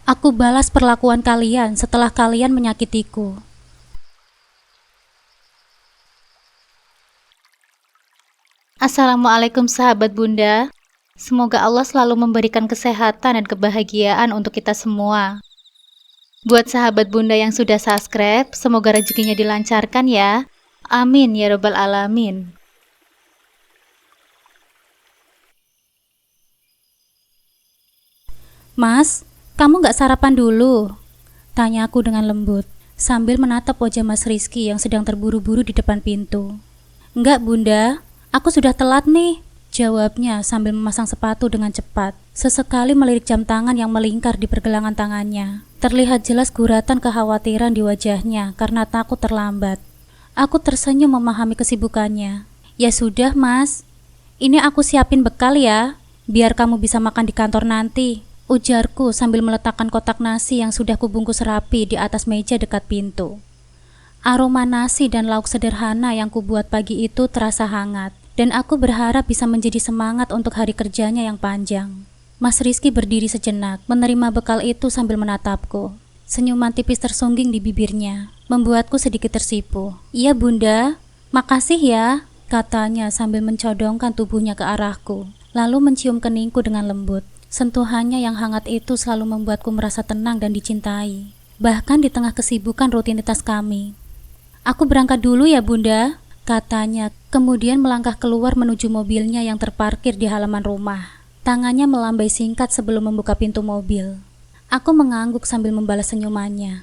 Aku balas perlakuan kalian setelah kalian menyakitiku. Assalamualaikum sahabat Bunda. Semoga Allah selalu memberikan kesehatan dan kebahagiaan untuk kita semua. Buat sahabat Bunda yang sudah subscribe, semoga rezekinya dilancarkan ya. Amin ya robbal alamin. Mas, kamu gak sarapan dulu? Tanya aku dengan lembut, sambil menatap wajah Mas Rizky yang sedang terburu-buru di depan pintu. Enggak bunda, aku sudah telat nih, jawabnya sambil memasang sepatu dengan cepat. Sesekali melirik jam tangan yang melingkar di pergelangan tangannya. Terlihat jelas guratan kekhawatiran di wajahnya karena takut terlambat. Aku tersenyum memahami kesibukannya. Ya sudah mas, ini aku siapin bekal ya, biar kamu bisa makan di kantor nanti, ujarku sambil meletakkan kotak nasi yang sudah kubungkus rapi di atas meja dekat pintu. Aroma nasi dan lauk sederhana yang kubuat pagi itu terasa hangat, dan aku berharap bisa menjadi semangat untuk hari kerjanya yang panjang. Mas Rizky berdiri sejenak, menerima bekal itu sambil menatapku. Senyuman tipis tersungging di bibirnya, membuatku sedikit tersipu. Iya bunda, makasih ya, katanya sambil mencodongkan tubuhnya ke arahku, lalu mencium keningku dengan lembut. Sentuhannya yang hangat itu selalu membuatku merasa tenang dan dicintai, bahkan di tengah kesibukan rutinitas kami. Aku berangkat dulu ya bunda, katanya, kemudian melangkah keluar menuju mobilnya yang terparkir di halaman rumah. Tangannya melambai singkat sebelum membuka pintu mobil. Aku mengangguk sambil membalas senyumannya.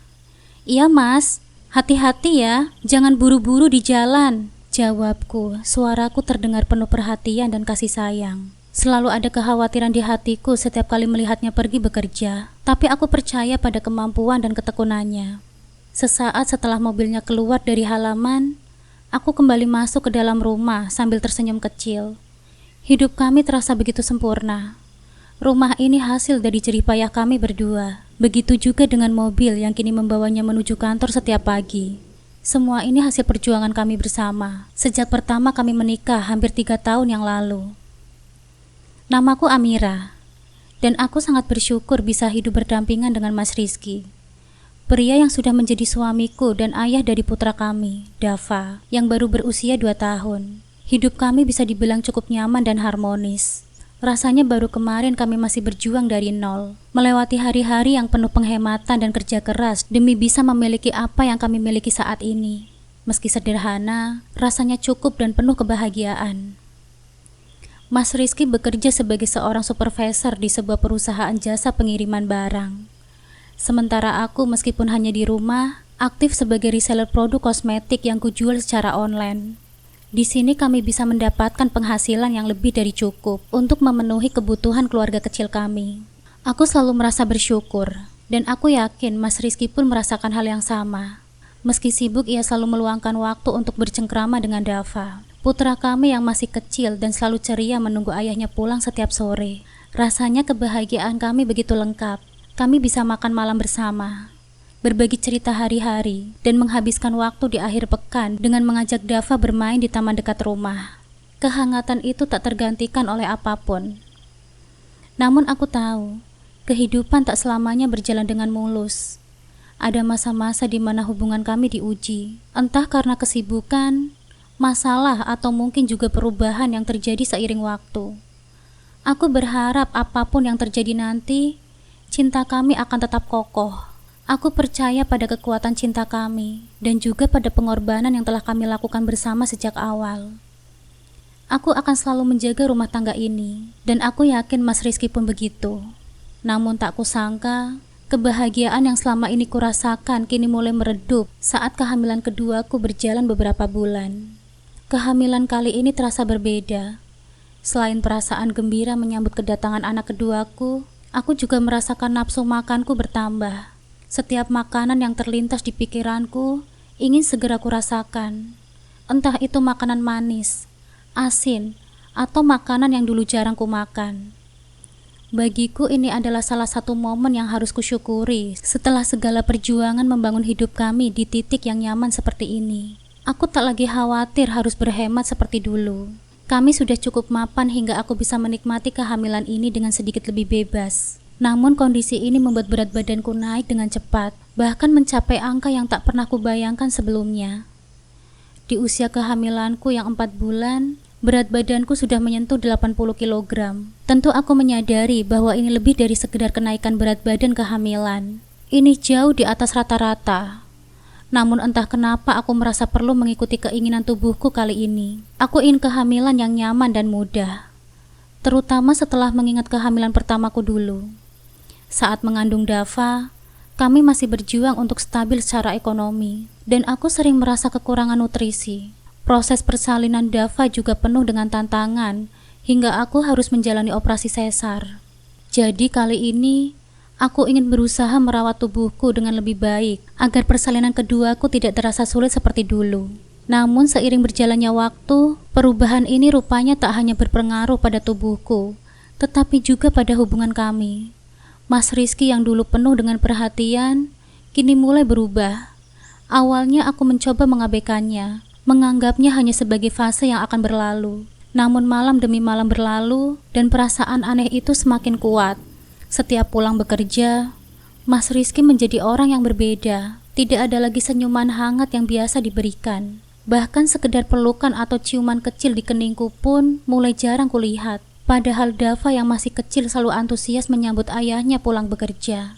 Iya mas, hati-hati ya, jangan buru-buru di jalan, jawabku. Suaraku terdengar penuh perhatian dan kasih sayang. Selalu ada kekhawatiran di hatiku setiap kali melihatnya pergi bekerja, tapi aku percaya pada kemampuan dan ketekunannya. Sesaat setelah mobilnya keluar dari halaman, aku kembali masuk ke dalam rumah sambil tersenyum kecil. Hidup kami terasa begitu sempurna. Rumah ini hasil dari jerih payah kami berdua. Begitu juga dengan mobil yang kini membawanya menuju kantor setiap pagi. Semua ini hasil perjuangan kami bersama. Sejak pertama kami menikah hampir 3 tahun yang lalu. Namaku Amira, dan aku sangat bersyukur bisa hidup berdampingan dengan Mas Rizky, pria yang sudah menjadi suamiku dan ayah dari putra kami, Dava, yang baru berusia 2 tahun. Hidup kami bisa dibilang cukup nyaman dan harmonis. Rasanya baru kemarin kami masih berjuang dari nol, melewati hari-hari yang penuh penghematan dan kerja keras demi bisa memiliki apa yang kami miliki saat ini. Meski sederhana, rasanya cukup dan penuh kebahagiaan. Mas Rizky bekerja sebagai seorang supervisor di sebuah perusahaan jasa pengiriman barang. Sementara aku meskipun hanya di rumah, aktif sebagai reseller produk kosmetik yang kujual secara online. Di sini kami bisa mendapatkan penghasilan yang lebih dari cukup untuk memenuhi kebutuhan keluarga kecil kami. Aku selalu merasa bersyukur, dan aku yakin Mas Rizky pun merasakan hal yang sama. Meski sibuk, ia selalu meluangkan waktu untuk bercengkrama dengan Dava, putra kami yang masih kecil dan selalu ceria menunggu ayahnya pulang setiap sore. Rasanya kebahagiaan kami begitu lengkap. Kami bisa makan malam bersama, berbagi cerita hari-hari, dan menghabiskan waktu di akhir pekan dengan mengajak Dava bermain di taman dekat rumah. Kehangatan itu tak tergantikan oleh apapun. Namun aku tahu, kehidupan tak selamanya berjalan dengan mulus. Ada masa-masa di mana hubungan kami diuji, entah karena kesibukan, masalah, atau mungkin juga perubahan yang terjadi seiring waktu. Aku berharap apapun yang terjadi nanti, cinta kami akan tetap kokoh. Aku percaya pada kekuatan cinta kami dan juga pada pengorbanan yang telah kami lakukan bersama sejak awal. Aku akan selalu menjaga rumah tangga ini, dan aku yakin Mas Rizky pun begitu. Namun tak kusangka, kebahagiaan yang selama ini kurasakan kini mulai meredup saat kehamilan keduaku berjalan beberapa bulan. Kehamilan kali ini terasa berbeda. Selain perasaan gembira menyambut kedatangan anak keduaku, aku juga merasakan nafsu makanku bertambah. Setiap makanan yang terlintas di pikiranku ingin segera kurasakan. Entah itu makanan manis, asin, atau makanan yang dulu jarang kumakan. Bagiku ini adalah salah satu momen yang harus kusyukuri setelah segala perjuangan membangun hidup kami di titik yang nyaman seperti ini. Aku tak lagi khawatir harus berhemat seperti dulu. Kami sudah cukup mapan hingga aku bisa menikmati kehamilan ini dengan sedikit lebih bebas. Namun kondisi ini membuat berat badanku naik dengan cepat, bahkan mencapai angka yang tak pernah kubayangkan sebelumnya. Di usia kehamilanku yang 4 bulan, berat badanku sudah menyentuh 80 kg. Tentu aku menyadari bahwa ini lebih dari sekedar kenaikan berat badan kehamilan. Ini jauh di atas rata-rata. Namun entah kenapa aku merasa perlu mengikuti keinginan tubuhku kali ini. Aku ingin kehamilan yang nyaman dan mudah. Terutama setelah mengingat kehamilan pertamaku dulu. Saat mengandung Dava, kami masih berjuang untuk stabil secara ekonomi, dan aku sering merasa kekurangan nutrisi. Proses persalinan Dava juga penuh dengan tantangan, hingga aku harus menjalani operasi sesar. Jadi kali ini, aku ingin berusaha merawat tubuhku dengan lebih baik, agar persalinan keduaku tidak terasa sulit seperti dulu. Namun seiring berjalannya waktu, perubahan ini rupanya tak hanya berpengaruh pada tubuhku, tetapi juga pada hubungan kami. Mas Rizky yang dulu penuh dengan perhatian, kini mulai berubah. Awalnya aku mencoba mengabaikannya, menganggapnya hanya sebagai fase yang akan berlalu. Namun malam demi malam berlalu, dan perasaan aneh itu semakin kuat. Setiap pulang bekerja, Mas Rizky menjadi orang yang berbeda. Tidak ada lagi senyuman hangat yang biasa diberikan. Bahkan sekedar pelukan atau ciuman kecil di keningku pun mulai jarang kulihat. Padahal Dava yang masih kecil selalu antusias menyambut ayahnya pulang bekerja.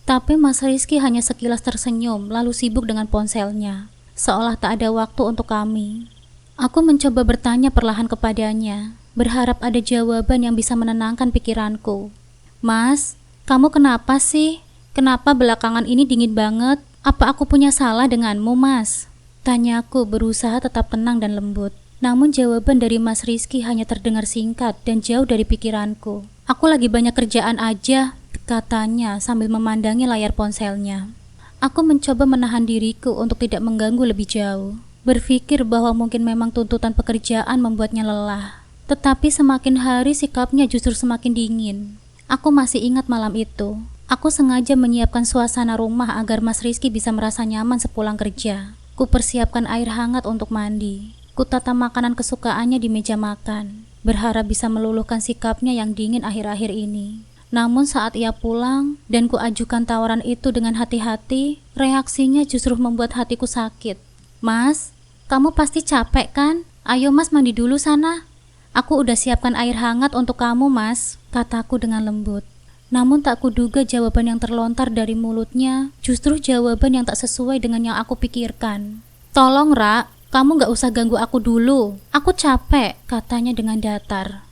Tapi Mas Rizky hanya sekilas tersenyum lalu sibuk dengan ponselnya, seolah tak ada waktu untuk kami. Aku mencoba bertanya perlahan kepadanya, berharap ada jawaban yang bisa menenangkan pikiranku. Mas, kamu kenapa sih? Kenapa belakangan ini dingin banget? Apa aku punya salah denganmu, Mas? Tanyaku berusaha tetap tenang dan lembut. Namun jawaban dari Mas Rizky hanya terdengar singkat dan jauh dari pikiranku. Aku lagi banyak kerjaan aja, katanya sambil memandangi layar ponselnya. Aku mencoba menahan diriku untuk tidak mengganggu lebih jauh. Berpikir bahwa mungkin memang tuntutan pekerjaan membuatnya lelah. Tetapi semakin hari sikapnya justru semakin dingin. Aku masih ingat malam itu. Aku sengaja menyiapkan suasana rumah agar Mas Rizky bisa merasa nyaman sepulang kerja. Kupersiapkan air hangat untuk mandi. Kutata makanan kesukaannya di meja makan, berharap bisa meluluhkan sikapnya yang dingin akhir-akhir ini. Namun saat ia pulang dan kuajukan tawaran itu dengan hati-hati, reaksinya justru membuat hatiku sakit. Mas, kamu pasti capek kan? Ayo Mas mandi dulu sana. Aku udah siapkan air hangat untuk kamu, Mas, kataku dengan lembut. Namun tak kuduga jawaban yang terlontar dari mulutnya justru jawaban yang tak sesuai dengan yang aku pikirkan. Tolong, Ra. Kamu gak usah ganggu aku dulu. Aku capek, katanya dengan datar.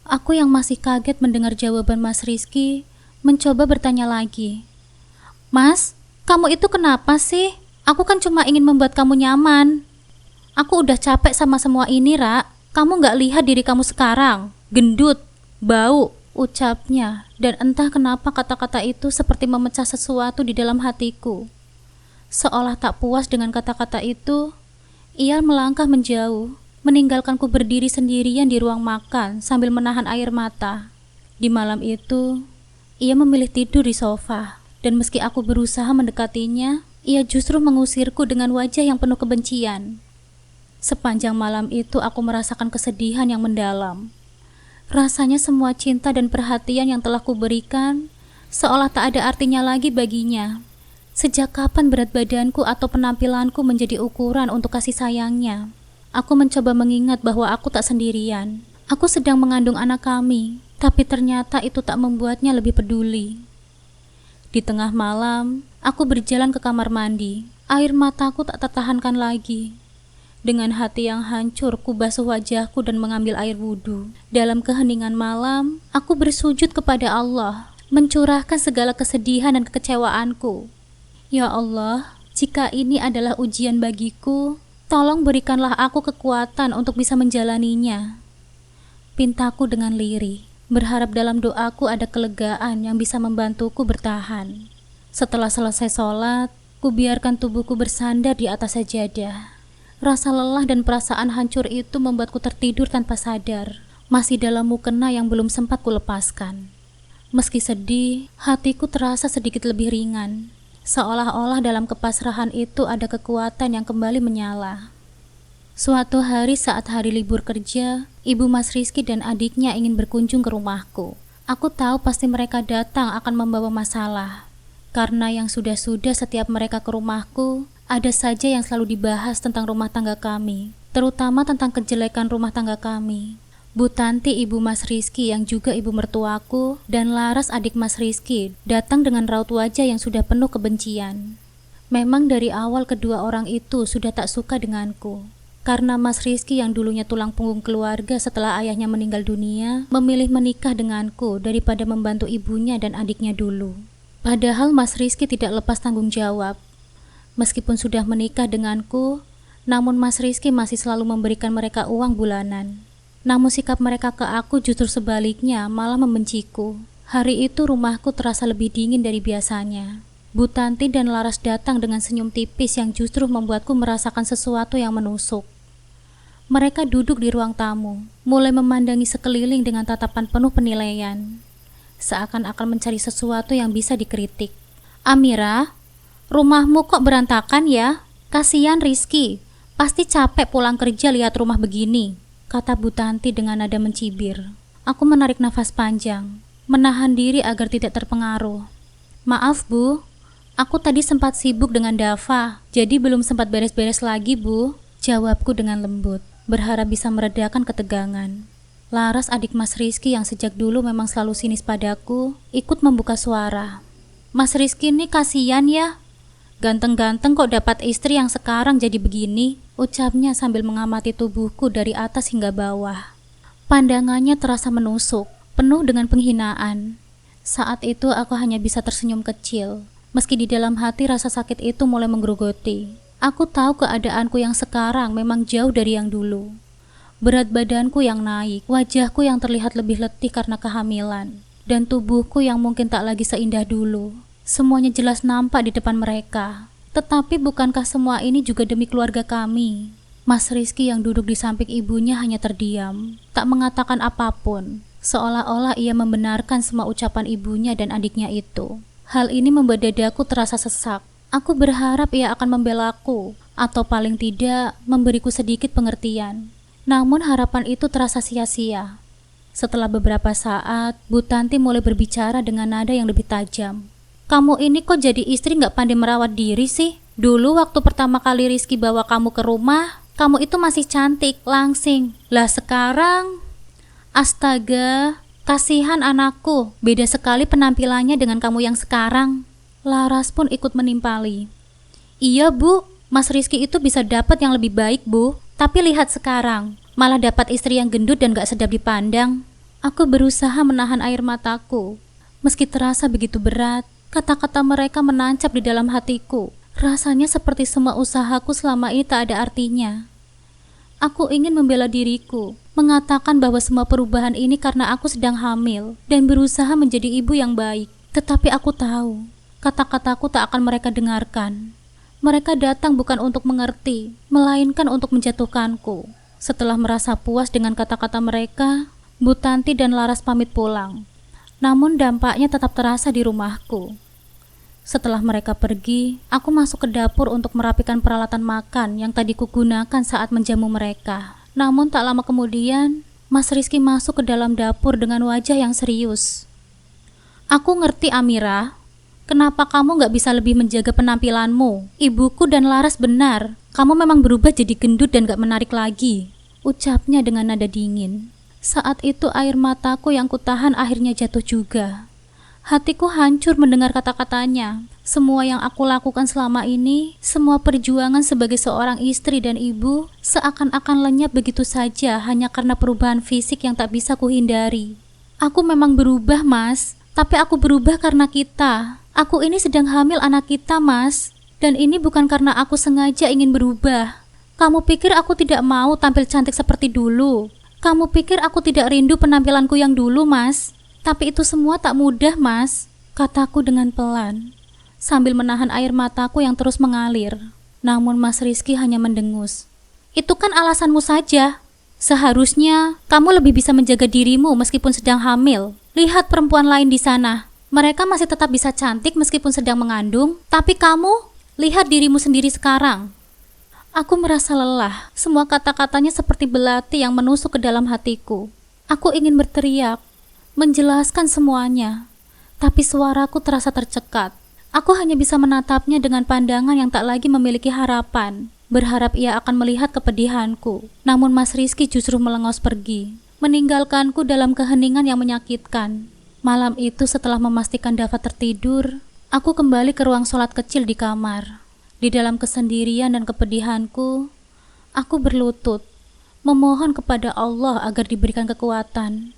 Aku yang masih kaget mendengar jawaban Mas Rizky, mencoba bertanya lagi. Mas, kamu itu kenapa sih? Aku kan cuma ingin membuat kamu nyaman. Aku udah capek sama semua ini, Ra. Kamu gak lihat diri kamu sekarang? Gendut, bau, ucapnya. Dan entah kenapa kata-kata itu seperti memecah sesuatu di dalam hatiku. Seolah tak puas dengan kata-kata itu, ia melangkah menjauh, meninggalkanku berdiri sendirian di ruang makan sambil menahan air mata. Di malam itu, ia memilih tidur di sofa, dan meski aku berusaha mendekatinya, ia justru mengusirku dengan wajah yang penuh kebencian. Sepanjang malam itu aku merasakan kesedihan yang mendalam. Rasanya semua cinta dan perhatian yang telah kuberikan, seolah tak ada artinya lagi baginya. Sejak kapan berat badanku atau penampilanku menjadi ukuran untuk kasih sayangnya? Aku mencoba mengingat bahwa aku tak sendirian. Aku sedang mengandung anak kami, tapi ternyata itu tak membuatnya lebih peduli. Di tengah malam, aku berjalan ke kamar mandi. Air mataku tak tertahankan lagi. Dengan hati yang hancur, ku basuh wajahku dan mengambil air wudhu. Dalam keheningan malam, aku bersujud kepada Allah, mencurahkan segala kesedihan dan kekecewaanku. Ya Allah, jika ini adalah ujian bagiku, tolong berikanlah aku kekuatan untuk bisa menjalaninya. Pintaku dengan lirih, berharap dalam doaku ada kelegaan yang bisa membantuku bertahan. Setelah selesai sholat, ku biarkan tubuhku bersandar di atas sajadah. Rasa lelah dan perasaan hancur itu membuatku tertidur tanpa sadar, masih dalam mukena yang belum sempat kulepaskan. Meski sedih, hatiku terasa sedikit lebih ringan. Seolah-olah dalam kepasrahan itu ada kekuatan yang kembali menyala. Suatu hari saat hari libur kerja, ibu Mas Rizky dan adiknya ingin berkunjung ke rumahku. Aku tahu pasti mereka datang akan membawa masalah. Karena yang sudah-sudah setiap mereka ke rumahku, ada saja yang selalu dibahas tentang rumah tangga kami, terutama tentang kejelekan rumah tangga kami. Bu Tanti, ibu Mas Rizky yang juga ibu mertuaku, dan Laras adik Mas Rizky datang dengan raut wajah yang sudah penuh kebencian. Memang dari awal kedua orang itu sudah tak suka denganku. Karena Mas Rizky yang dulunya tulang punggung keluarga setelah ayahnya meninggal dunia, memilih menikah denganku daripada membantu ibunya dan adiknya dulu. Padahal Mas Rizky tidak lepas tanggung jawab. Meskipun sudah menikah denganku, namun Mas Rizky masih selalu memberikan mereka uang bulanan. Namun sikap mereka ke aku justru sebaliknya, malah membenciku. Hari itu rumahku terasa lebih dingin dari biasanya. Bu Tanti dan Laras datang dengan senyum tipis yang justru membuatku merasakan sesuatu yang menusuk. Mereka duduk di ruang tamu, mulai memandangi sekeliling dengan tatapan penuh penilaian. Seakan-akan mencari sesuatu yang bisa dikritik. Amira, rumahmu kok berantakan ya? Kasihan Rizky, pasti capek pulang kerja lihat rumah begini, kata Bu Tanti dengan nada mencibir. Aku menarik nafas panjang, menahan diri agar tidak terpengaruh. Maaf Bu, aku tadi sempat sibuk dengan Dava, jadi belum sempat beres-beres lagi Bu, jawabku dengan lembut, berharap bisa meredakan ketegangan. Laras adik Mas Rizky yang sejak dulu memang selalu sinis padaku, ikut membuka suara. Mas Rizky ini kasihan ya, ganteng-ganteng kok dapat istri yang sekarang jadi begini, ucapnya sambil mengamati tubuhku dari atas hingga bawah. Pandangannya terasa menusuk, penuh dengan penghinaan. Saat itu aku hanya bisa tersenyum kecil, meski di dalam hati rasa sakit itu mulai menggerogoti. Aku tahu keadaanku yang sekarang memang jauh dari yang dulu. Berat badanku yang naik, wajahku yang terlihat lebih letih karena kehamilan, dan tubuhku yang mungkin tak lagi seindah dulu. Semuanya jelas nampak di depan mereka. Tetapi bukankah semua ini juga demi keluarga kami? Mas Rizky yang duduk di samping ibunya hanya terdiam, tak mengatakan apapun, seolah-olah ia membenarkan semua ucapan ibunya dan adiknya itu. Hal ini membuat dadaku terasa sesak. Aku berharap ia akan membelaku, atau paling tidak memberiku sedikit pengertian. Namun harapan itu terasa sia-sia. Setelah beberapa saat, Bu Tanti mulai berbicara dengan nada yang lebih tajam. Kamu ini kok jadi istri gak pandai merawat diri sih? Dulu waktu pertama kali Rizky bawa kamu ke rumah, kamu itu masih cantik, langsing. Lah sekarang, astaga, kasihan anakku, beda sekali penampilannya dengan kamu yang sekarang. Laras pun ikut menimpali. Iya Bu, Mas Rizky itu bisa dapat yang lebih baik Bu. Tapi lihat sekarang, malah dapat istri yang gendut dan gak sedap dipandang. Aku berusaha menahan air mataku. Meski terasa begitu berat, kata-kata mereka menancap di dalam hatiku. Rasanya seperti semua usahaku selama ini tak ada artinya. Aku ingin membela diriku, mengatakan bahwa semua perubahan ini karena aku sedang hamil dan berusaha menjadi ibu yang baik. Tetapi aku tahu, kata-kataku tak akan mereka dengarkan. Mereka datang bukan untuk mengerti, melainkan untuk menjatuhkanku. Setelah merasa puas dengan kata-kata mereka, Bu Tanti dan Laras pamit pulang. Namun dampaknya tetap terasa di rumahku. Setelah mereka pergi, aku masuk ke dapur untuk merapikan peralatan makan yang tadi kugunakan saat menjamu mereka. Namun tak lama kemudian, Mas Rizky masuk ke dalam dapur dengan wajah yang serius. Aku ngerti Amira. Kenapa kamu gak bisa lebih menjaga penampilanmu? Ibuku dan Laras benar. Kamu memang berubah jadi gendut dan gak menarik lagi, ucapnya dengan nada dingin. Saat itu air mataku yang kutahan akhirnya jatuh juga. Hatiku hancur mendengar kata-katanya. Semua yang aku lakukan selama ini, semua perjuangan sebagai seorang istri dan ibu, seakan-akan lenyap begitu saja hanya karena perubahan fisik yang tak bisa kuhindari. Aku memang berubah, Mas. Tapi aku berubah karena kita. Aku ini sedang hamil anak kita, Mas. Dan ini bukan karena aku sengaja ingin berubah. Kamu pikir aku tidak mau tampil cantik seperti dulu? Kamu pikir aku tidak rindu penampilanku yang dulu, Mas? Tapi itu semua tak mudah, Mas, kataku dengan pelan, sambil menahan air mataku yang terus mengalir. Namun Mas Rizky hanya mendengus. Itu kan alasanmu saja. Seharusnya kamu lebih bisa menjaga dirimu meskipun sedang hamil. Lihat perempuan lain di sana. Mereka masih tetap bisa cantik meskipun sedang mengandung. Tapi kamu, lihat dirimu sendiri sekarang. Aku merasa lelah. Semua kata-katanya seperti belati yang menusuk ke dalam hatiku. Aku ingin berteriak, menjelaskan semuanya. Tapi suaraku terasa tercekat. Aku hanya bisa menatapnya dengan pandangan yang tak lagi memiliki harapan, berharap ia akan melihat kepedihanku. Namun Mas Rizky justru melengos pergi, meninggalkanku dalam keheningan yang menyakitkan. Malam itu setelah memastikan Dava tertidur, aku kembali ke ruang sholat kecil di kamar. Di dalam kesendirian dan kepedihanku, aku berlutut, memohon kepada Allah agar diberikan kekuatan.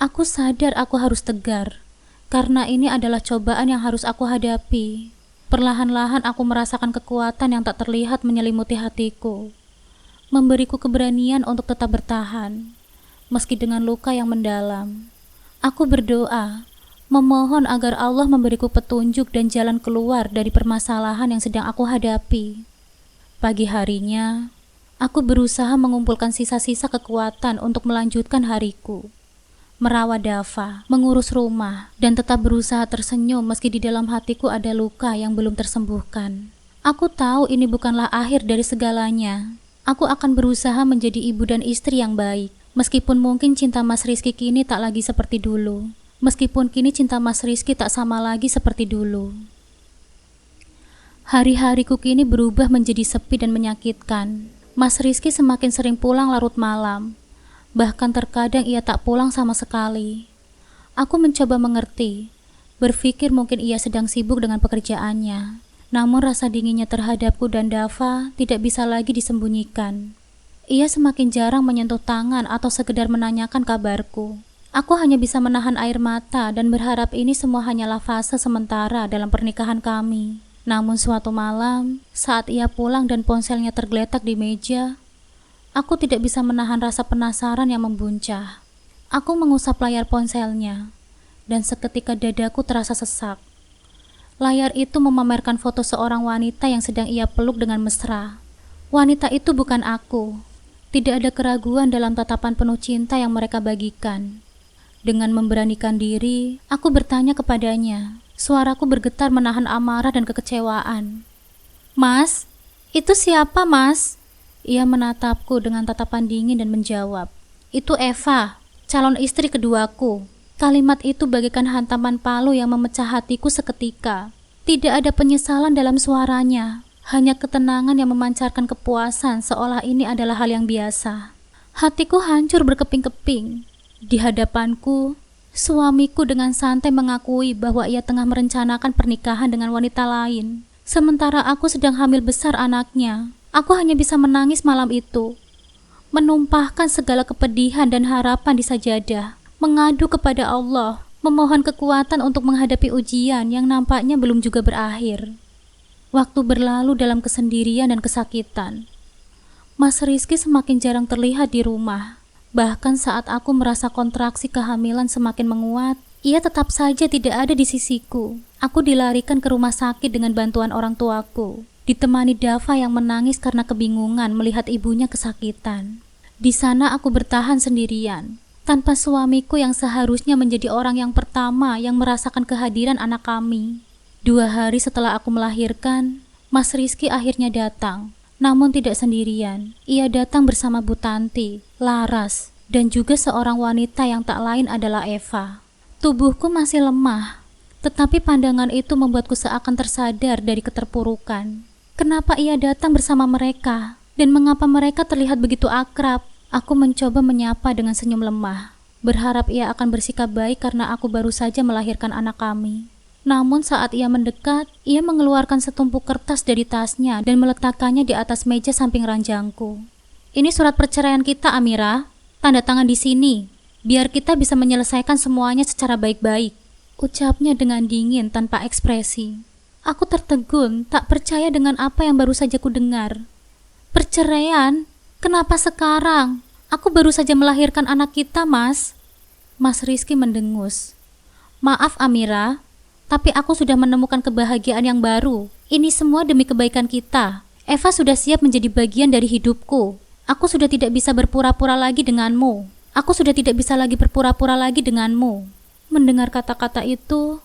Aku sadar aku harus tegar, karena ini adalah cobaan yang harus aku hadapi. Perlahan-lahan aku merasakan kekuatan yang tak terlihat menyelimuti hatiku, memberiku keberanian untuk tetap bertahan, meski dengan luka yang mendalam. Aku berdoa, memohon agar Allah memberiku petunjuk dan jalan keluar dari permasalahan yang sedang aku hadapi. Pagi harinya, aku berusaha mengumpulkan sisa-sisa kekuatan untuk melanjutkan hariku. Merawat Dava, mengurus rumah, dan tetap berusaha tersenyum meski di dalam hatiku ada luka yang belum tersembuhkan. Aku tahu ini bukanlah akhir dari segalanya. Aku akan berusaha menjadi ibu dan istri yang baik, meskipun mungkin cinta Mas Rizky kini tak lagi seperti dulu. Meskipun kini cinta Mas Rizky tak sama lagi seperti dulu. Hari-hariku kini berubah menjadi sepi dan menyakitkan. Mas Rizky semakin sering pulang larut malam. Bahkan terkadang ia tak pulang sama sekali. Aku mencoba mengerti, berpikir mungkin ia sedang sibuk dengan pekerjaannya. Namun rasa dinginnya terhadapku dan Dava tidak bisa lagi disembunyikan. Ia semakin jarang menyentuh tangan atau sekedar menanyakan kabarku. Aku hanya bisa menahan air mata dan berharap ini semua hanyalah fase sementara dalam pernikahan kami. Namun suatu malam, saat ia pulang dan ponselnya tergeletak di meja, aku tidak bisa menahan rasa penasaran yang membuncah. Aku mengusap layar ponselnya, dan seketika dadaku terasa sesak. Layar itu memamerkan foto seorang wanita yang sedang ia peluk dengan mesra. Wanita itu bukan aku. Tidak ada keraguan dalam tatapan penuh cinta yang mereka bagikan. Dengan memberanikan diri, aku bertanya kepadanya. Suaraku bergetar menahan amarah dan kekecewaan. "Mas, itu siapa, Mas?" Ia menatapku dengan tatapan dingin dan menjawab, "Itu Eva, calon istri keduaku." Kalimat itu bagaikan hantaman palu yang memecah hatiku seketika. Tidak ada penyesalan dalam suaranya, hanya ketenangan yang memancarkan kepuasan seolah ini adalah hal yang biasa. Hatiku hancur berkeping-keping. Di hadapanku, suamiku dengan santai mengakui bahwa ia tengah merencanakan pernikahan dengan wanita lain. Sementara aku sedang hamil besar anaknya. Aku hanya bisa menangis malam itu, menumpahkan segala kepedihan dan harapan di sajadah, mengadu kepada Allah, memohon kekuatan untuk menghadapi ujian yang nampaknya belum juga berakhir. Waktu berlalu dalam kesendirian dan kesakitan. Mas Rizky semakin jarang terlihat di rumah. Bahkan saat aku merasa kontraksi kehamilan semakin menguat, ia tetap saja tidak ada di sisiku. Aku dilarikan ke rumah sakit dengan bantuan orang tuaku, ditemani Dava yang menangis karena kebingungan melihat ibunya kesakitan. Di sana aku bertahan sendirian, tanpa suamiku yang seharusnya menjadi orang yang pertama yang merasakan kehadiran anak kami. 2 hari setelah aku melahirkan, Mas Rizky akhirnya datang. Namun tidak sendirian. Ia datang bersama Bu Tanti, Laras, dan juga seorang wanita yang tak lain adalah Eva. Tubuhku masih lemah, tetapi pandangan itu membuatku seakan tersadar dari keterpurukan. Kenapa ia datang bersama mereka? Dan mengapa mereka terlihat begitu akrab? Aku mencoba menyapa dengan senyum lemah, berharap ia akan bersikap baik karena aku baru saja melahirkan anak kami. Namun saat ia mendekat, ia mengeluarkan setumpuk kertas dari tasnya dan meletakkannya di atas meja samping ranjangku. "Ini surat perceraian kita, Amira. Tanda tangan di sini, biar kita bisa menyelesaikan semuanya secara baik-baik," ucapnya dengan dingin tanpa ekspresi. Aku tertegun, tak percaya dengan apa yang baru saja ku dengar. "Perceraian? Kenapa sekarang? Aku baru saja melahirkan anak kita, Mas." Mas Rizky mendengus. "Maaf, Amira, tapi aku sudah menemukan kebahagiaan yang baru. Ini semua demi kebaikan kita. Eva sudah siap menjadi bagian dari hidupku. Aku sudah tidak bisa berpura-pura lagi denganmu. Aku sudah tidak bisa lagi berpura-pura lagi denganmu." Mendengar kata-kata itu,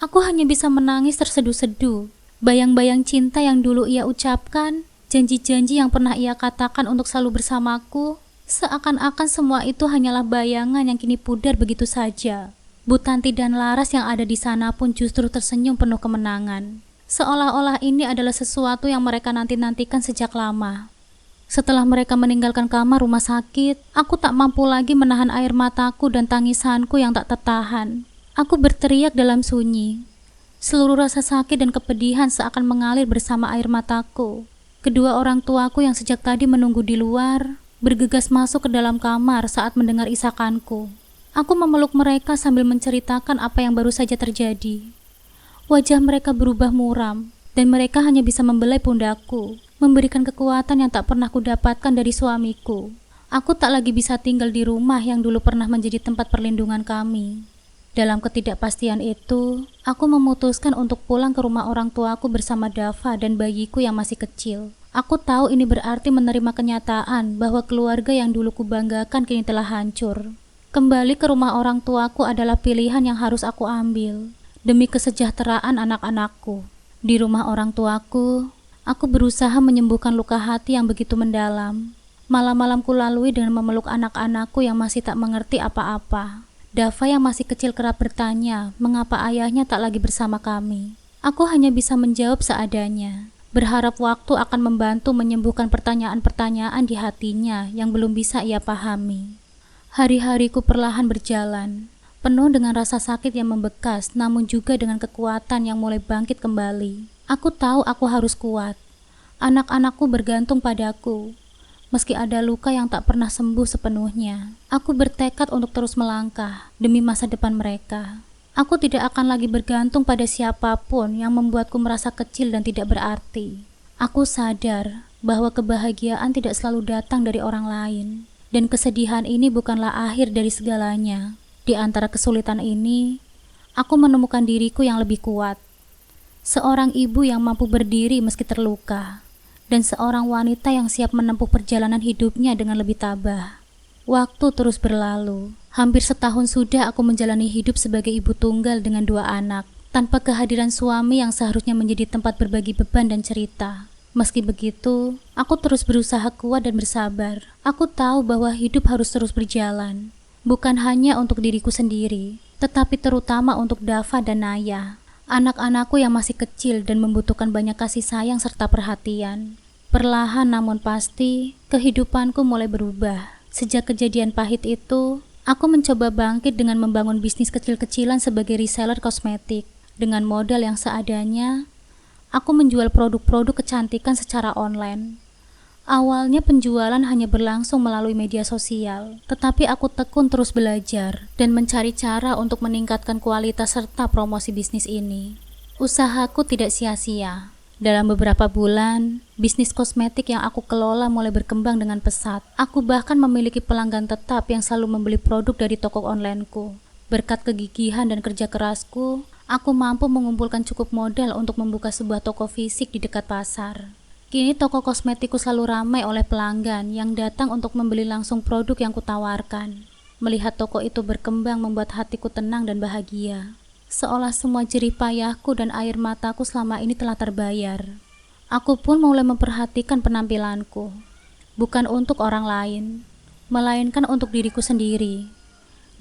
aku hanya bisa menangis terseduh-seduh. Bayang-bayang cinta yang dulu ia ucapkan, janji-janji yang pernah ia katakan untuk selalu bersamaku, Seakan-akan semua itu hanyalah bayangan yang kini pudar begitu saja. Bu Tanti dan Laras yang ada di sana pun justru tersenyum penuh kemenangan. Seolah-olah ini adalah sesuatu yang mereka nanti-nantikan sejak lama. Setelah mereka meninggalkan kamar rumah sakit, aku tak mampu lagi menahan air mataku dan tangisanku yang tak tertahan. Aku berteriak dalam sunyi. Seluruh rasa sakit dan kepedihan seakan mengalir bersama air mataku. Kedua orang tuaku yang sejak tadi menunggu di luar, bergegas masuk ke dalam kamar saat mendengar isakanku. Aku memeluk mereka sambil menceritakan apa yang baru saja terjadi. Wajah mereka berubah muram, dan mereka hanya bisa membelai pundakku, memberikan kekuatan yang tak pernah kudapatkan dari suamiku. Aku tak lagi bisa tinggal di rumah yang dulu pernah menjadi tempat perlindungan kami. Dalam ketidakpastian itu, aku memutuskan untuk pulang ke rumah orang tuaku bersama Dava dan bayiku yang masih kecil. Aku tahu ini berarti menerima kenyataan bahwa keluarga yang dulu kubanggakan kini telah hancur. Kembali ke rumah orang tuaku adalah pilihan yang harus aku ambil demi kesejahteraan anak-anakku. Di rumah orang tuaku, aku berusaha menyembuhkan luka hati yang begitu mendalam. Malam-malam ku lalui dengan memeluk anak-anakku yang masih tak mengerti apa-apa. Dava yang masih kecil kerap bertanya mengapa ayahnya tak lagi bersama kami. Aku hanya bisa menjawab seadanya, berharap waktu akan membantu menyembuhkan pertanyaan-pertanyaan di hatinya yang belum bisa ia pahami. Hari-hariku perlahan berjalan, penuh dengan rasa sakit yang membekas, namun juga dengan kekuatan yang mulai bangkit kembali. Aku tahu aku harus kuat. Anak-anakku bergantung padaku. Meski ada luka yang tak pernah sembuh sepenuhnya, aku bertekad untuk terus melangkah demi masa depan mereka. Aku tidak akan lagi bergantung pada siapapun yang membuatku merasa kecil dan tidak berarti. Aku sadar bahwa kebahagiaan tidak selalu datang dari orang lain, dan kesedihan ini bukanlah akhir dari segalanya. Di antara kesulitan ini, aku menemukan diriku yang lebih kuat. Seorang ibu yang mampu berdiri meski terluka, dan seorang wanita yang siap menempuh perjalanan hidupnya dengan lebih tabah. Waktu terus berlalu. Hampir setahun sudah aku menjalani hidup sebagai ibu tunggal dengan 2 anak, tanpa kehadiran suami yang seharusnya menjadi tempat berbagi beban dan cerita. Meski begitu, aku terus berusaha kuat dan bersabar. Aku tahu bahwa hidup harus terus berjalan. Bukan hanya untuk diriku sendiri, tetapi terutama untuk Dava dan Naya, anak-anakku yang masih kecil dan membutuhkan banyak kasih sayang serta perhatian. Perlahan namun pasti, kehidupanku mulai berubah. Sejak kejadian pahit itu, aku mencoba bangkit dengan membangun bisnis kecil-kecilan sebagai reseller kosmetik. Dengan modal yang seadanya, aku menjual produk-produk kecantikan secara online. Awalnya penjualan hanya berlangsung melalui media sosial, tetapi aku tekun terus belajar dan mencari cara untuk meningkatkan kualitas serta promosi bisnis ini. Usahaku tidak sia-sia. Dalam beberapa bulan, bisnis kosmetik yang aku kelola mulai berkembang dengan pesat. Aku bahkan memiliki pelanggan tetap yang selalu membeli produk dari toko onlineku. Berkat kegigihan dan kerja kerasku, aku mampu mengumpulkan cukup modal untuk membuka sebuah toko fisik di dekat pasar. Kini toko kosmetikku selalu ramai oleh pelanggan yang datang untuk membeli langsung produk yang kutawarkan. Melihat toko itu berkembang membuat hatiku tenang dan bahagia. Seolah semua jerih payahku dan air mataku selama ini telah terbayar. Aku pun mulai memperhatikan penampilanku. Bukan untuk orang lain, melainkan untuk diriku sendiri.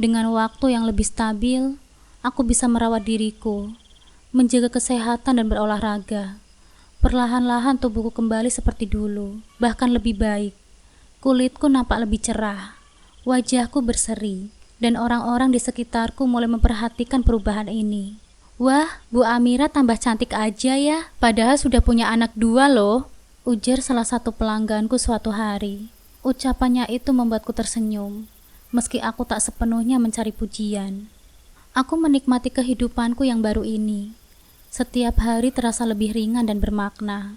Dengan waktu yang lebih stabil, aku bisa merawat diriku, menjaga kesehatan dan berolahraga. Perlahan-lahan tubuhku kembali seperti dulu, bahkan lebih baik. Kulitku nampak lebih cerah, wajahku berseri, dan orang-orang di sekitarku mulai memperhatikan perubahan ini. Wah, Bu Amira tambah cantik aja ya, padahal sudah punya anak 2 loh, ujar salah satu pelangganku suatu hari. Ucapannya itu membuatku tersenyum, meski aku tak sepenuhnya mencari pujian. Aku menikmati kehidupanku yang baru ini. Setiap hari terasa lebih ringan dan bermakna.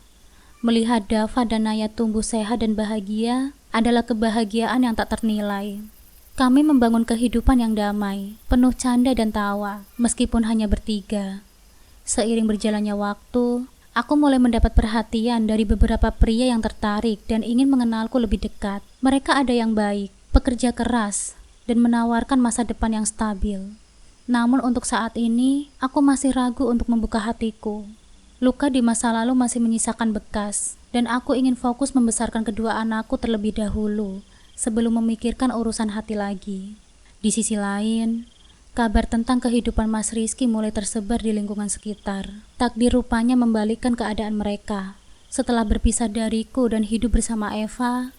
Melihat Dava dan Naya tumbuh sehat dan bahagia adalah kebahagiaan yang tak ternilai. Kami membangun kehidupan yang damai, penuh canda dan tawa, meskipun hanya bertiga. Seiring berjalannya waktu, aku mulai mendapat perhatian dari beberapa pria yang tertarik dan ingin mengenalku lebih dekat. Mereka ada yang baik, pekerja keras, dan menawarkan masa depan yang stabil. Namun untuk saat ini, aku masih ragu untuk membuka hatiku. Luka di masa lalu masih menyisakan bekas, dan aku ingin fokus membesarkan kedua anakku terlebih dahulu, sebelum memikirkan urusan hati lagi. Di sisi lain, kabar tentang kehidupan Mas Rizky mulai tersebar di lingkungan sekitar. Takdir rupanya membalikkan keadaan mereka. Setelah berpisah dariku dan hidup bersama Eva,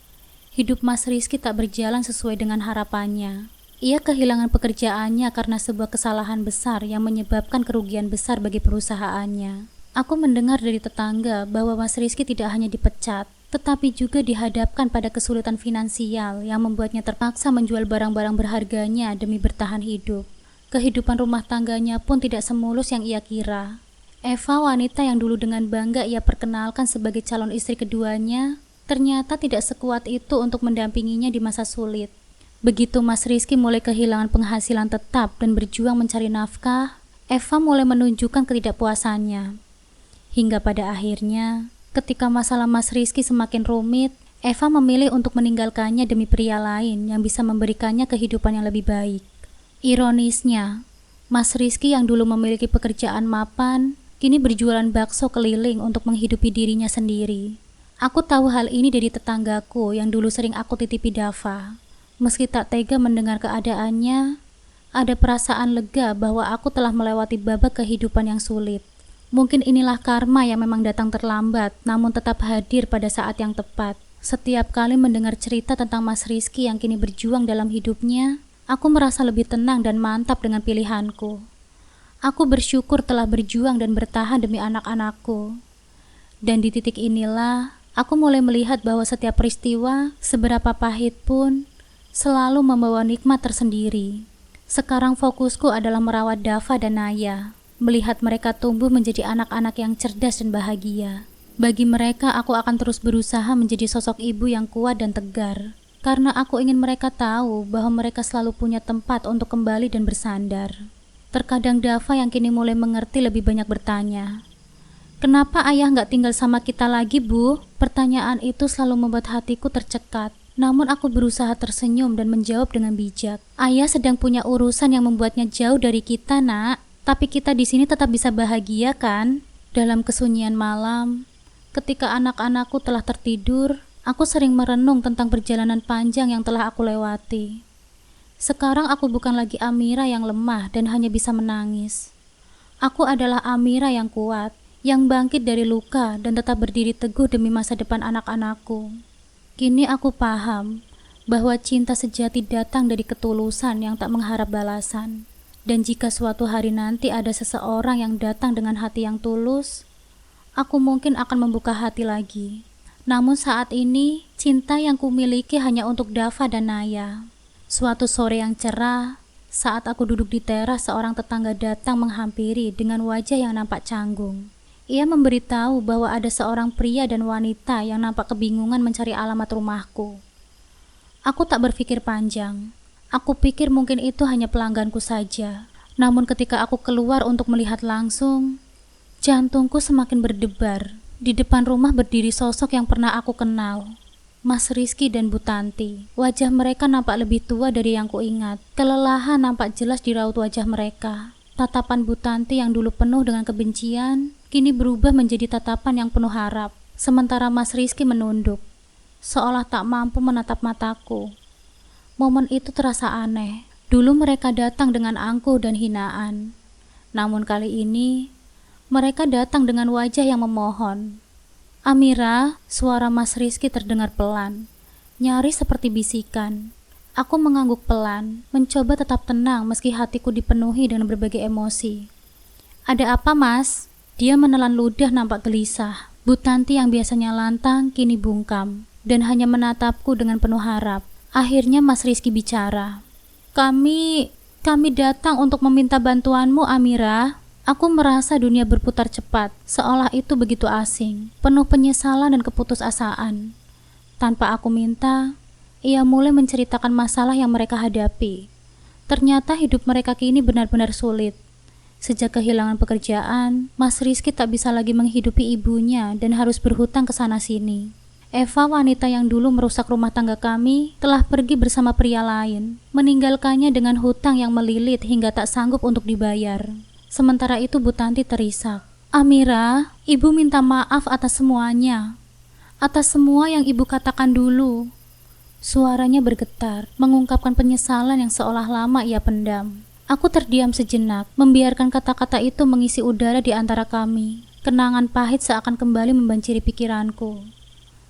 hidup Mas Rizky tak berjalan sesuai dengan harapannya. Ia kehilangan pekerjaannya karena sebuah kesalahan besar yang menyebabkan kerugian besar bagi perusahaannya. Aku mendengar dari tetangga bahwa Mas Rizky tidak hanya dipecat, tetapi juga dihadapkan pada kesulitan finansial yang membuatnya terpaksa menjual barang-barang berharganya demi bertahan hidup. Kehidupan rumah tangganya pun tidak semulus yang ia kira. Eva, wanita yang dulu dengan bangga ia perkenalkan sebagai calon istri keduanya, ternyata tidak sekuat itu untuk mendampinginya di masa sulit. Begitu Mas Rizky mulai kehilangan penghasilan tetap dan berjuang mencari nafkah, Eva mulai menunjukkan ketidakpuasannya. Hingga pada akhirnya, ketika masalah Mas Rizky semakin rumit, Eva memilih untuk meninggalkannya demi pria lain yang bisa memberikannya kehidupan yang lebih baik. Ironisnya, Mas Rizky yang dulu memiliki pekerjaan mapan, kini berjualan bakso keliling untuk menghidupi dirinya sendiri. Aku tahu hal ini dari tetanggaku yang dulu sering aku titipi Dava. Meski tak tega mendengar keadaannya, ada perasaan lega bahwa aku telah melewati babak kehidupan yang sulit. Mungkin inilah karma yang memang datang terlambat, namun tetap hadir pada saat yang tepat. Setiap kali mendengar cerita tentang Mas Rizky yang kini berjuang dalam hidupnya, aku merasa lebih tenang dan mantap dengan pilihanku. Aku bersyukur telah berjuang dan bertahan demi anak-anakku. Dan di titik inilah, aku mulai melihat bahwa setiap peristiwa, seberapa pahit pun, selalu membawa nikmat tersendiri. Sekarang fokusku adalah merawat Dava dan Naya, melihat mereka tumbuh menjadi anak-anak yang cerdas dan bahagia. Bagi mereka, aku akan terus berusaha menjadi sosok ibu yang kuat dan tegar, karena aku ingin mereka tahu bahwa mereka selalu punya tempat untuk kembali dan bersandar. Terkadang Dava yang kini mulai mengerti lebih banyak bertanya, "Kenapa ayah nggak tinggal sama kita lagi, Bu?" Pertanyaan itu selalu membuat hatiku tercekat. Namun aku berusaha tersenyum dan menjawab dengan bijak. "Ayah sedang punya urusan yang membuatnya jauh dari kita, Nak. Tapi kita di sini tetap bisa bahagia, kan?" Dalam kesunyian malam, ketika anak-anakku telah tertidur, aku sering merenung tentang perjalanan panjang yang telah aku lewati. Sekarang aku bukan lagi Amira yang lemah dan hanya bisa menangis. Aku adalah Amira yang kuat, yang bangkit dari luka dan tetap berdiri teguh demi masa depan anak-anakku. Kini aku paham bahwa cinta sejati datang dari ketulusan yang tak mengharap balasan. Dan jika suatu hari nanti ada seseorang yang datang dengan hati yang tulus, aku mungkin akan membuka hati lagi. Namun saat ini, cinta yang kumiliki hanya untuk Dava dan Naya. Suatu sore yang cerah, saat aku duduk di teras, seorang tetangga datang menghampiri dengan wajah yang nampak canggung. Ia memberitahu bahwa ada seorang pria dan wanita yang nampak kebingungan mencari alamat rumahku. Aku tak berpikir panjang. Aku pikir mungkin itu hanya pelangganku saja. Namun ketika aku keluar untuk melihat langsung, jantungku semakin berdebar. Di depan rumah berdiri sosok yang pernah aku kenal, Mas Rizky dan Bu Tanti. Wajah mereka nampak lebih tua dari yang kuingat. Kelelahan nampak jelas di raut wajah mereka. Tatapan Bu Tanti yang dulu penuh dengan kebencian, kini berubah menjadi tatapan yang penuh harap. Sementara Mas Rizky menunduk, seolah tak mampu menatap mataku. Momen itu terasa aneh. Dulu mereka datang dengan angkuh dan hinaan. Namun kali ini, mereka datang dengan wajah yang memohon. "Amira," suara Mas Rizky terdengar pelan, nyaris seperti bisikan. Aku mengangguk pelan, mencoba tetap tenang meski hatiku dipenuhi dengan berbagai emosi. "Ada apa, Mas?" Dia menelan ludah nampak gelisah. Bu Tanti yang biasanya lantang, kini bungkam, dan hanya menatapku dengan penuh harap. Akhirnya Mas Rizky bicara. Kami datang untuk meminta bantuanmu, Amira." Aku merasa dunia berputar cepat, seolah itu begitu asing, penuh penyesalan dan keputusasaan. Tanpa aku minta, ia mulai menceritakan masalah yang mereka hadapi. Ternyata hidup mereka kini benar-benar sulit. Sejak kehilangan pekerjaan, Mas Rizky tak bisa lagi menghidupi ibunya dan harus berhutang ke sana-sini. Eva, wanita yang dulu merusak rumah tangga kami, telah pergi bersama pria lain, meninggalkannya dengan hutang yang melilit hingga tak sanggup untuk dibayar. Sementara itu Bu Tanti terisak. "Amira, Ibu minta maaf atas semuanya. Atas semua yang Ibu katakan dulu. Suaranya bergetar, mengungkapkan penyesalan yang seolah lama ia pendam. Aku terdiam sejenak, membiarkan kata-kata itu mengisi udara di antara kami. Kenangan pahit seakan kembali membanjiri pikiranku.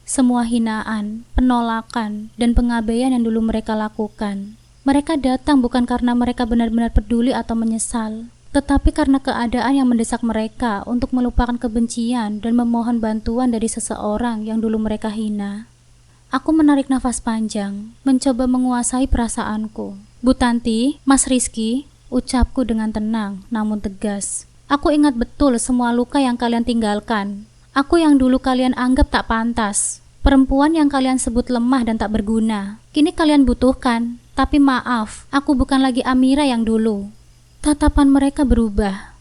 Semua hinaan, penolakan, dan pengabaian yang dulu mereka lakukan. Mereka datang bukan karena mereka benar-benar peduli atau menyesal, tetapi karena keadaan yang mendesak mereka untuk melupakan kebencian dan memohon bantuan dari seseorang yang dulu mereka hina. Aku menarik nafas panjang, mencoba menguasai perasaanku. Bu Tanti, Mas Rizky, ucapku dengan tenang namun tegas. Aku ingat betul semua luka yang kalian tinggalkan. Aku yang dulu kalian anggap tak pantas. Perempuan yang kalian sebut lemah dan tak berguna. Kini kalian butuhkan. Tapi maaf, aku bukan lagi Amira yang dulu. Tatapan mereka berubah.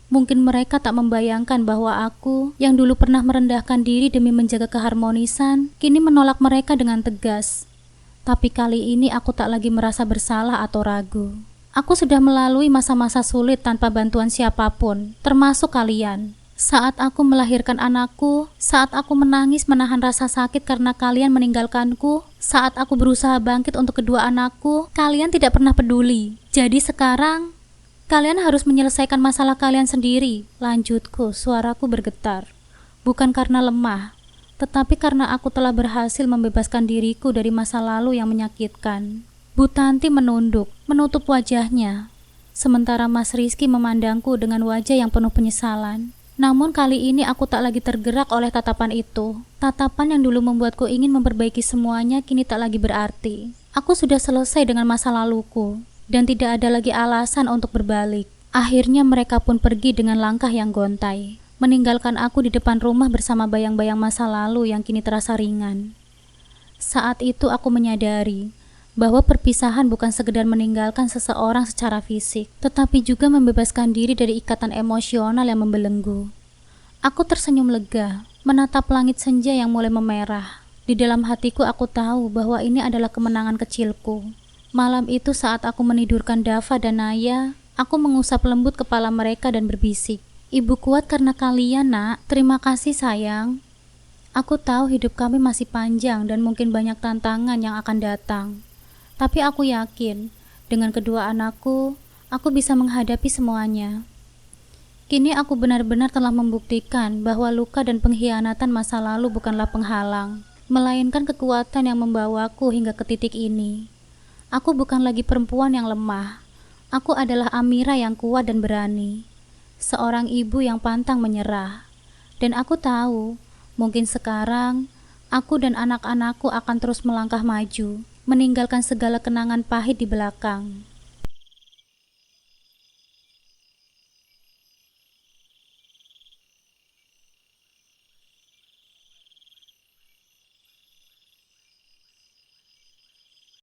Mungkin mereka tak membayangkan bahwa aku, yang dulu pernah merendahkan diri demi menjaga keharmonisan, kini menolak mereka dengan tegas. Tapi kali ini aku tak lagi merasa bersalah atau ragu. Aku sudah melalui masa-masa sulit tanpa bantuan siapapun, termasuk kalian. Saat aku melahirkan anakku, saat aku menangis menahan rasa sakit karena kalian meninggalkanku, saat aku berusaha bangkit untuk kedua anakku, kalian tidak pernah peduli. Jadi sekarang, kalian harus menyelesaikan masalah kalian sendiri. Lanjutku, suaraku bergetar. Bukan karena lemah, tetapi karena aku telah berhasil membebaskan diriku dari masa lalu yang menyakitkan. Bu Tanti menunduk, menutup wajahnya. Sementara Mas Rizky memandangku dengan wajah yang penuh penyesalan. Namun kali ini aku tak lagi tergerak oleh tatapan itu. Tatapan yang dulu membuatku ingin memperbaiki semuanya kini tak lagi berarti. Aku sudah selesai dengan masa laluku, dan tidak ada lagi alasan untuk berbalik. Akhirnya mereka pun pergi dengan langkah yang gontai, meninggalkan aku di depan rumah bersama bayang-bayang masa lalu yang kini terasa ringan. Saat itu aku menyadari bahwa perpisahan bukan sekedar meninggalkan seseorang secara fisik, tetapi juga membebaskan diri dari ikatan emosional yang membelenggu. Aku tersenyum lega, menatap langit senja yang mulai memerah. Di dalam hatiku aku tahu bahwa ini adalah kemenangan kecilku. Malam itu saat aku menidurkan Dava dan Naya, aku mengusap lembut kepala mereka dan berbisik, "Ibu kuat karena kalian, Nak. Terima kasih, sayang. Aku tahu hidup kami masih panjang dan mungkin banyak tantangan yang akan datang. Tapi aku yakin, dengan kedua anakku, aku bisa menghadapi semuanya." Kini aku benar-benar telah membuktikan bahwa luka dan pengkhianatan masa lalu bukanlah penghalang, melainkan kekuatan yang membawaku hingga ke titik ini. Aku bukan lagi perempuan yang lemah. Aku adalah Amira yang kuat dan berani. Seorang ibu yang pantang menyerah. Dan aku tahu, mungkin sekarang, aku dan anak-anakku akan terus melangkah maju, meninggalkan segala kenangan pahit di belakang.